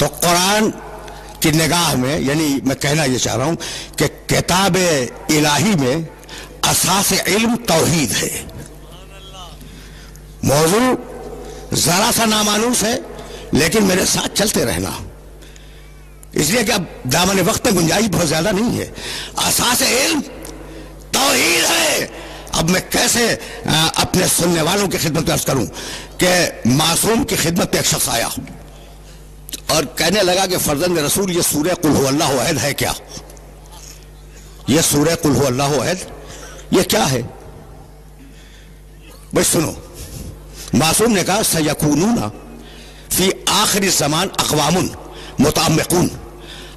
तो कुरान की निगाह में, यानी मैं कहना ये चाह रहा हूं कि किताब इलाही में असास इल्म तौहीद है। मौजू जरा सा नामानूस है, लेकिन मेरे साथ चलते रहना, इसलिए कि अब दामन वक्त में गुंजाइश बहुत ज्यादा नहीं है। असास इल्म तौहीद है। अब मैं कैसे अपने सुनने वालों की खिदमत में अर्ज करूं कि मासूम की खिदमत में एक शख्स आया और कहने लगा कि फर्जंद रसूल, ये सूरह कुल हु अल्लाहु अहद है क्या? ये सूरह कुल हु अल्लाहु अहद ये क्या है? भाई सुनो, मासूम ने कहा सयकूनूना फी आखिर ज़मान अक़वामुन मुतअम्मिक़ून।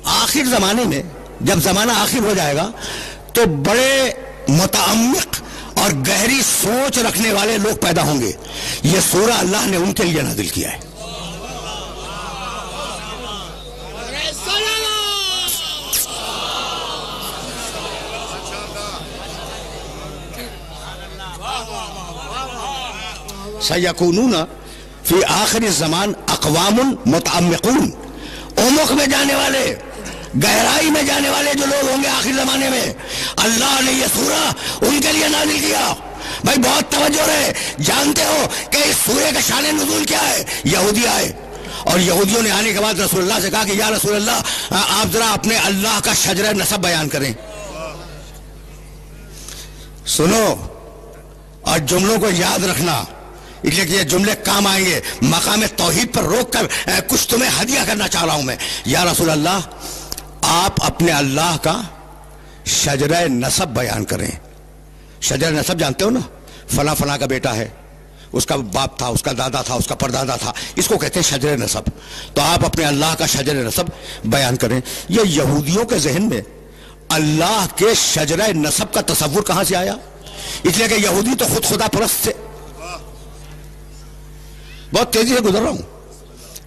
आखिर जमाने में, जब जमाना आखिर हो जाएगा, तो बड़े मुतअम्मिक़ और गहरी सोच रखने वाले लोग पैदा होंगे। यह सूरह अल्लाह ने उनके लिए नाज़िल किया है। सयकूनूना फी आखिर ज़मान अक़वामुन मुतअम्मिक़ून। उमुक़ में जाने वाले, गहराई में जाने वाले जो लोग होंगे आखिर जमाने में, अल्लाह ने यह सूरह उनके लिए नाज़िल किया। भाई बहुत तवज्जो रहे। जानते हो कि इस सूरह का शान नुज़ूल क्या है? यहूदी आए और यहूदियों ने आने के बाद रसूलुल्लाह से कहा कि या रसूलुल्लाह, आप जरा अपने अल्लाह का शजरा नसब बयान करें। सुनो और जुमलों को याद रखना, इसलिए कि ये जुमले काम आएंगे। मकाम तौहीद पर रोक कर कुछ तुम्हें हदिया करना चाह रहा हूं मैं। या रसूल अल्लाह, आप अपने अल्लाह का शजरा नसब बयान करें। शजरा नसब जानते हो ना? फला फला का बेटा है, उसका बाप था, उसका दादा था, उसका परदादा था, इसको कहते हैं शजरा नसब। तो आप अपने अल्लाह का शजरा नसब बयान करें। ये यहूदियों के जहन में अल्लाह के शजरा नसब का तसव्वुर कहां से आया? इसलिए कि यहूदी तो खुद खुदा परस्त थे। बहुत तेजी से गुजर रहा हूं,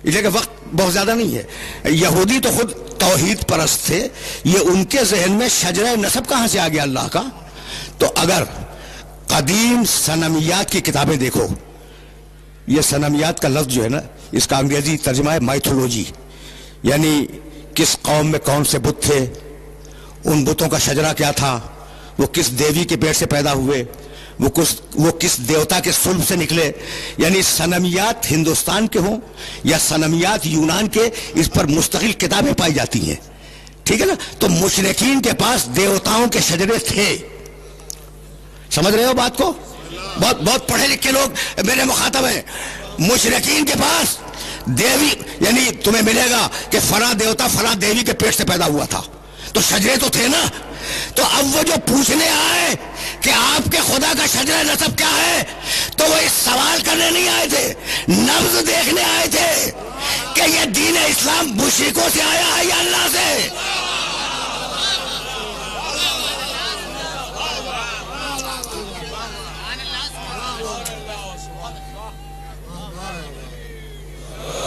इसलिए कि वक्त बहुत ज्यादा नहीं है। यहूदी तो खुद तौहीद परस्त थे। ये उनके जहन में शजरा नसब कहां से आ गया अल्लाह का? तो अगर कदीम सनमियात की किताबें देखो, ये सनमियात का लफ्ज जो है ना, इसका अंग्रेजी तर्जुमा है माइथोलॉजी, यानी किस कौम में कौन से बुत थे, उन बुतों का शजरा क्या था, वो किस देवी के पेट से पैदा हुए, वो किस देवता के सुल्ब से निकले। यानी सनमियात हिंदुस्तान के हों या सनमियात यूनान के, इस पर मुस्तकिल किताबें पाई जाती हैं, ठीक है ना? तो मुशरिकीन के पास देवताओं के शजरे थे। समझ रहे हो बात को? बहुत बहुत पढ़े लिखे लोग मेरे मुखातब हैं। मुशरिकीन के पास देवी, यानी तुम्हें मिलेगा कि फला देवता फला देवी के पेट से पैदा हुआ था, तो शजरे तो थे ना। तो अब वो जो पूछने आए कि आपके खुदा का शजरा नसब क्या है, तो वो इस सवाल करने नहीं आए थे, नब्ज देखने आए थे कि ये दीन इस्लाम मुशरिकों से आया है या अल्लाह से।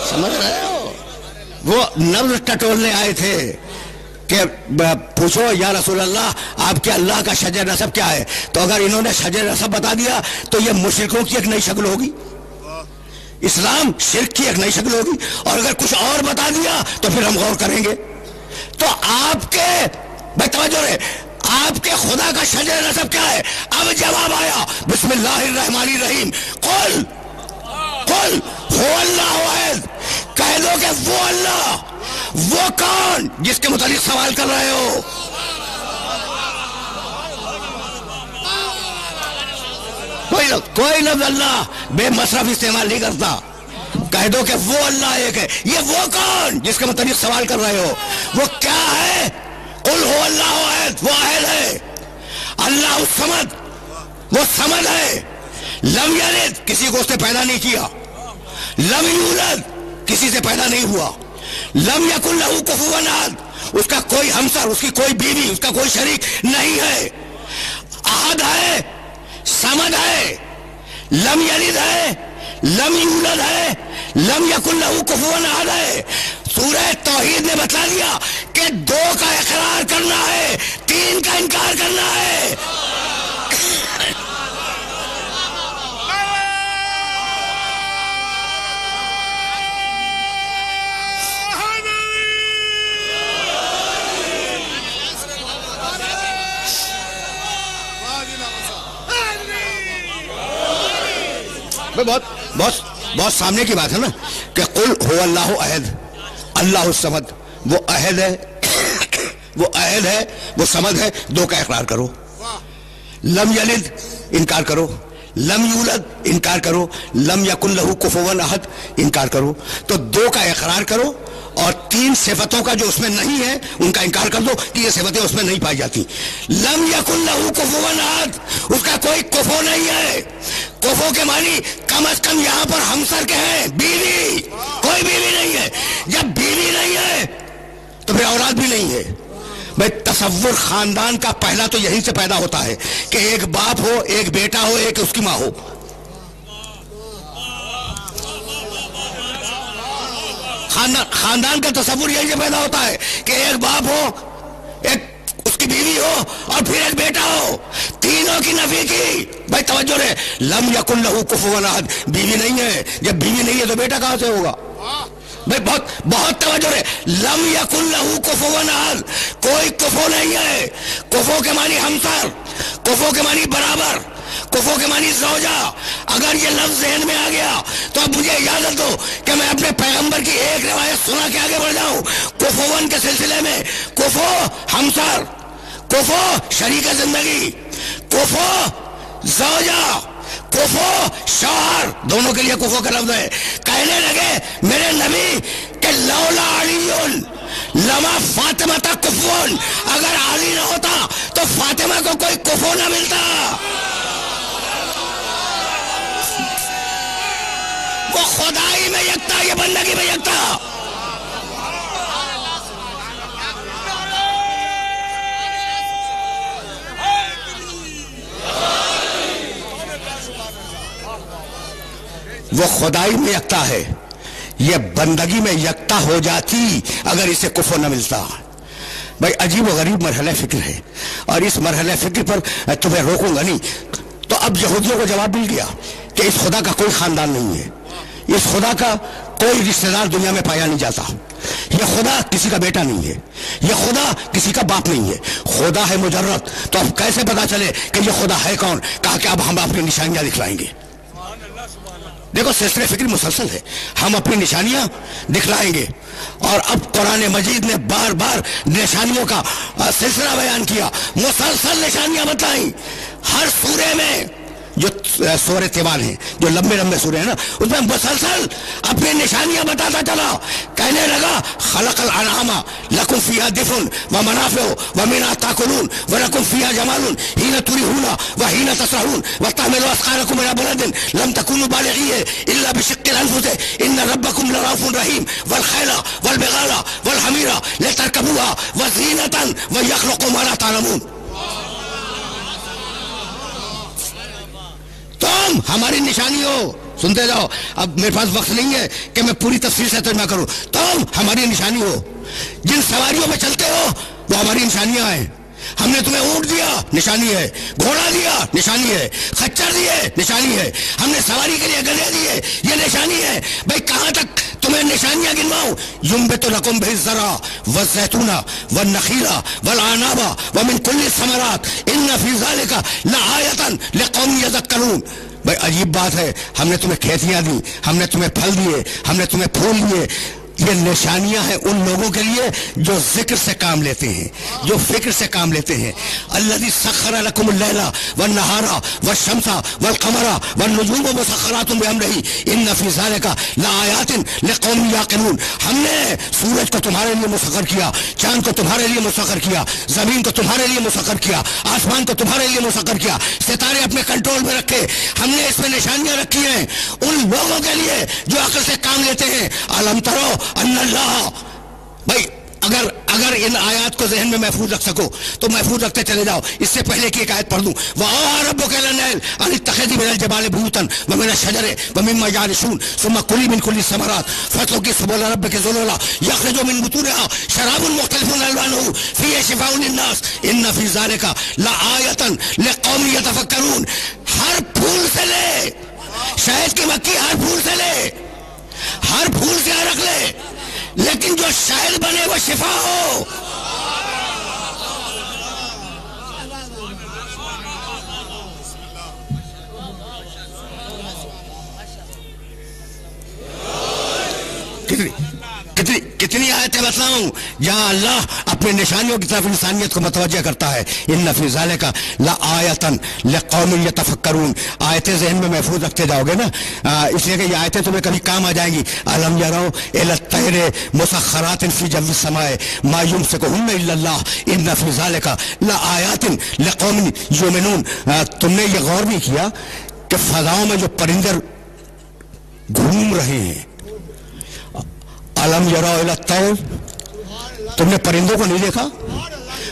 समझ रहे हो? वो नब्ज टटोलने आए थे कि पूछो या रसूल अल्लाह, आपके अल्लाह का शजर नसब क्या है? तो अगर इन्होंने शजर नसब बता दिया तो ये मुशरिकों की एक नई शक्ल होगी, इस्लाम शिर्क की एक नई शक्ल होगी। और अगर कुछ और बता दिया तो फिर हम गौर करेंगे। तो आपके, भाई तवज्जो रहे, आपके खुदा का शजर नसब क्या है? अब जवाब आया, बिस्मिल्लाहिर्रहमानिर्रहीम, कुल कुल हु अल्लाहु अहद। कह दो कि वो अल्लाह, वो कौन जिसके मुतालिक सवाल कर रहे हो? कोई लफ्ज अल्लाह बेमसरफ इस्तेमाल नहीं करता। कह दो कि वो अल्लाह एक है। ये वो कौन जिसके मुतालिक सवाल कर रहे हो, वो क्या है? कुल हु अल्लाहु अहद, वो अहद है। अल्लाह समद, वो समद है। लम यलिद, किसी को उसने पैदा नहीं किया। लम यूलद, किसी से पैदा नहीं हुआ। लम यकुन लहू कुफुवन अहद, उसका कोई हमसर, उसकी कोई बीवी, उसका कोई शरीक नहीं है। अहद है, समद है, लम यलिद है, लम यूलद है, लम यकुन लहू कुफुवन अहद है। सूरह तौहीद ने बता दिया कि दो का इकरार करना है, तीन का इनकार करना है। बहुत बहुत बहुत सामने की बात है ना कि कुल हो अल्लाह अहद, अल्लाह समद, वो अहद है, वो अहद है, वो समद है, दो का इकरार करो। लम यलिद इनकार करो, लम यूलद इनकार करो, लम यकुन लहू कुफुवन अहद इनकार करो। तो दो का इकरार करो और तीन सिफतों का जो उसमें नहीं है उनका इनकार कर दो कि ये सिफतें उसमें नहीं पाई जाती। लम यकुन लहू कुफुवन अहद, उसका कोई कुफो नहीं है। कुफो के मानी कम अज कम यहां पर हमसर के हैं, बीवी, कोई बीवी नहीं है। जब बीवी नहीं है तो फिर औलाद भी नहीं है। भाई तसव्वुर खानदान का पहला तो यहीं से पैदा होता है कि एक बाप हो, एक बेटा हो, एक उसकी माँ हो। खानदान का तसव्वुर यहीं से पैदा होता है कि एक बाप हो, एक उसकी बीवी हो और फिर एक बेटा हो, तीनों की नफी की। भाई तवज्जो रहे, लम यकुन लहू कुफुवन अहद, बीवी नहीं है। जब बीवी नहीं है तो बेटा कहां से होगा? भाई बहुत बहुत तवज्जो रहे, लम यकुन लहू कुफुवन अहद, कोई कुफो नहीं है। कुफो के मानी हमसर, कुफो के मानी बराबर, कुफो के मानी ज़ौजा। अगर ये लफ्ज ज़हन में आ गया तो अब मुझे इजाजत दो कि मैं अपने पैगंबर की एक रिवायत सुना के आगे बढ़ जाऊं। कुफुवन के सिलसिले में कुफो हमसर, कुफो शरीक जिंदगी, कुफो ज़ौजा, कुफो शौहर, दोनों के लिए कुफो का लफ्ज है। कहने लगे मेरे नबी के लौला अलीयुन लमा फातिमा तक कुफुन, अगर अली ना होता तो फातिमा को कोई कुफो ना मिलता। वो खुदाई में यकता, ये बंदगी में यकता। वो खुदाई में यकता है, ये बंदगी में यकता हो जाती अगर इसे कुफर न मिलता। भाई अजीब व गरीब मरहला फिक्र है और इस मरहला फिक्र पर तुम्हें रोकूंगा नहीं। तो अब यहूदियों को जवाब मिल गया कि इस खुदा का कोई खानदान नहीं है, इस खुदा का कोई रिश्तेदार दुनिया में पाया नहीं जाता, यह खुदा किसी का बेटा नहीं है, यह खुदा किसी का बाप नहीं है, खुदा है मुजर्रद। तो अब कैसे पता चले कि यह खुदा है कौन? कहा कि अब हम अपनी निशानियां दिखलाएंगे। देखो सिलसिले फिक्र मुसलसल है, हम अपनी निशानियां दिखलाएंगे। और अब कुरान मजीद ने बार बार निशानियों का सिलसिला बयान किया, मुसलसल निशानियां बताई। हर सूरे में जो सूरह तिवान है, जो लंबे लंबे सूरे हैं ना, उसमें मुसलसल अपनी निशानियां बताता चला। कहने लगा खलकल अनआमा लकुम फिहा दिफुन व मनाफिउ व मिनहा ताकुलून व लकुम फिहा जमालुन हीना तुरिहूना व हीना तसरहून व तहमिलु अस्कारकुम इला बलदिन लम तकुनु बालिगीहि इल्ला बिशिक्किल अनफुस इन्न रब्बकुम लरऊफुर रहीम वल खैला वल बिगाला वल हमीरा लितरकबूहा व ज़ीनतन व यखलुकु मा ला तालमून। तुम हमारी निशानी हो, सुनते जाओ। अब मेरे पास वक्त नहीं है कि मैं पूरी तफसील से तर्जुमा करूं। तुम हमारी निशानी हो, जिन सवारियों में चलते हो वो हमारी निशानियां हैं। हमने तुम्हें ऊंट दिया, निशानी है, घोड़ा दिया, निशानी है, खच्चर दिए, निशानी है, हमने सवारी के लिए गधे दिए, ये निशानी है। भाई कहां तक तुम्हें निशानियां गिनवाऊं? युंबितु लकुम बिज़्ज़रा वज़्ज़ैतूना वन्नखीला वलअनाबा वमिन कुल्लि समरात इन्न फी ज़ालिका लआयतन लिक़ौमिन यज़क्करून। भाई अजीब बात है, हमने तुम्हें खेतियां दी, हमने तुम्हें फल दिए, हमने तुम्हें फूल दिए। ये निशानियां हैं उन लोगों के लिए जो जिक्र से काम लेते हैं, जो फिक्र से काम लेते हैं। अल्लज़ी सख्खरा लकुमुल लैला वन्नहारा वश्शम्सा वल्क़मरा वन्नुजूम मुसख्खरातुन बिअम्रिही इन्न फी ज़ालिका लआयातिन लिक़ौमिन याक़िलून। हमने सूरज को तुम्हारे लिए मुसख्खर किया, चांद को तुम्हारे लिए मुसख्खर किया, जमीन को तुम्हारे लिए मुसख्खर किया, आसमान को तुम्हारे लिए मुसख्खर किया, सितारे अपने कंट्रोल में रखे। हमने इसमें निशानियां रखी हैं उन लोगों के लिए जो अक्ल से काम लेते हैं। अलम तरो अन्नल्लाह। भाई अगर इन आयत को जहन में महफूज रख सको तो महफूज रखते चले जाओ। इससे पहले की एक आयत पढ़ दूं, वआ रब्बुका लनैल अनित्तखिज़ी मिनल जबालि बुयूतन व मिनश शजरि व मिम्मा यारिशून सुम्मा कुली मिन कुल्लि समरात फत्रुकी सुबुल रब्बिका ज़ुलला यखरुजु मिन बुतूनिहा शराबुन मुख्तलिफुन अलवानुहु फ़ीहि शिफ़ाउन लिन्नास इन्न फ़ी ज़ालिका लआयतन लिक़ौमिन यतफ़क्करून। हर फूल से ले, शहद की मक्खी हर फूल से ले, हर फूल से रख ले, लेकिन जो शहद बने वो शिफा हो। کتنی آیتیں بتلاؤں جہاں اللہ اپنے نشانیوں کی طرف انسانیت کو متوجہ کرتا ہے. ان فی ذالک لآیۃ لقوم یتفکرون. آیتیں ذہن میں محفوظ رکھتے جاؤ گے نا، اس لیے کہ یہ آیتیں تمہیں کبھی کام آ جائیں گی. الم یروا الی الطیر مسخرات فی جو السماء ما یمسکہن الا اللہ ان فی ذالک لآیات لقوم یؤمنون. تم نے یہ غور نہیں کیا کہ فضاؤں میں جو پرندے گھوم رہے ہیں، الم یروا الی الطیر، تم نے پرندوں کو نہیں دیکھا؟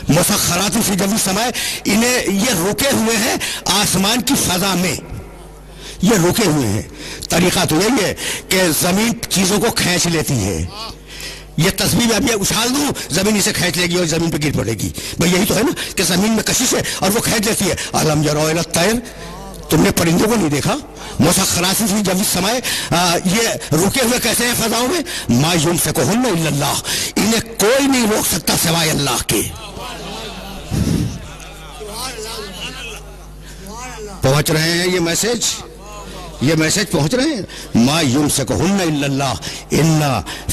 مسخرات فی جو السماء، انہیں یہ رکے ہوئے ہیں آسمان کی فضا میں، یہ رکے ہوئے ہیں. طریقہ تو یہی ہے کہ زمین چیزوں کو کھینچ لیتی ہے. یہ تسبیح میں اب یہ اچھال دوں زمین اسے کھینچ لے گی اور زمین پہ گر پڑے گی. بھئی یہی تو ہے نا کہ زمین میں کشش ہے اور وہ کھینچ لیتی ہے. الم یروا الی الطیر، تم نے پرندوں کو نہیں دیکھا؟ مسخرات فی جو السماء، یہ رکے ہوئے کیسے ہیں فضاؤں میں؟ ما یمسکہن الا اللہ، انہیں کوئی نہیں روک سکتا سوائے اللہ کے. پہنچ رہے ہیں یہ میسج پہنچ رہے ہیں. ما یمسکہن الا اللہ ان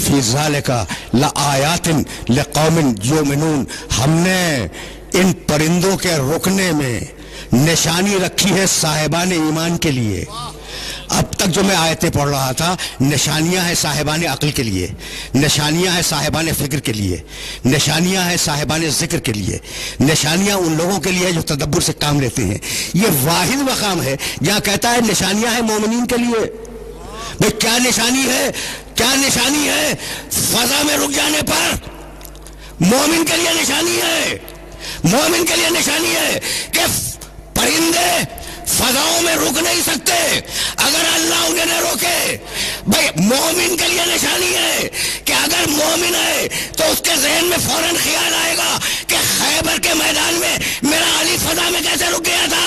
فی ذالک لآیات لقوم یؤمنون. ہم نے ان پرندوں کے رکنے میں نشانی رکھی ہے صاحبان ایمان کے لیے. اب تک جو میں آیتیں پڑھ رہا تھا، نشانیاں ہیں صاحبان عقل کے لیے، نشانیاں ہیں صاحبان فکر کے لیے، نشانیاں ہیں صاحبان ذکر کے لیے، نشانیاں ان لوگوں کے لیے جو تدبر سے کام لیتے ہیں. یہ واحد مقام ہے جہاں کہتا ہے نشانیاں ہیں مومنین کے لیے. بھئی کیا نشانی ہے فضا میں رک جانے پر؟ مومن کے لیے نشانی ہے کہ پرندے فضاؤں میں رک نہیں سکتے اگر اللہ انہیں نہ روکے. بھئی مومن کے لیے نشانی ہے کہ اگر مومن ہے تو اس کے ذہن میں فوراً خیال آئے گا کہ خیبر کے میدان میں میرا علی فضا میں کیسے رک گیا تھا.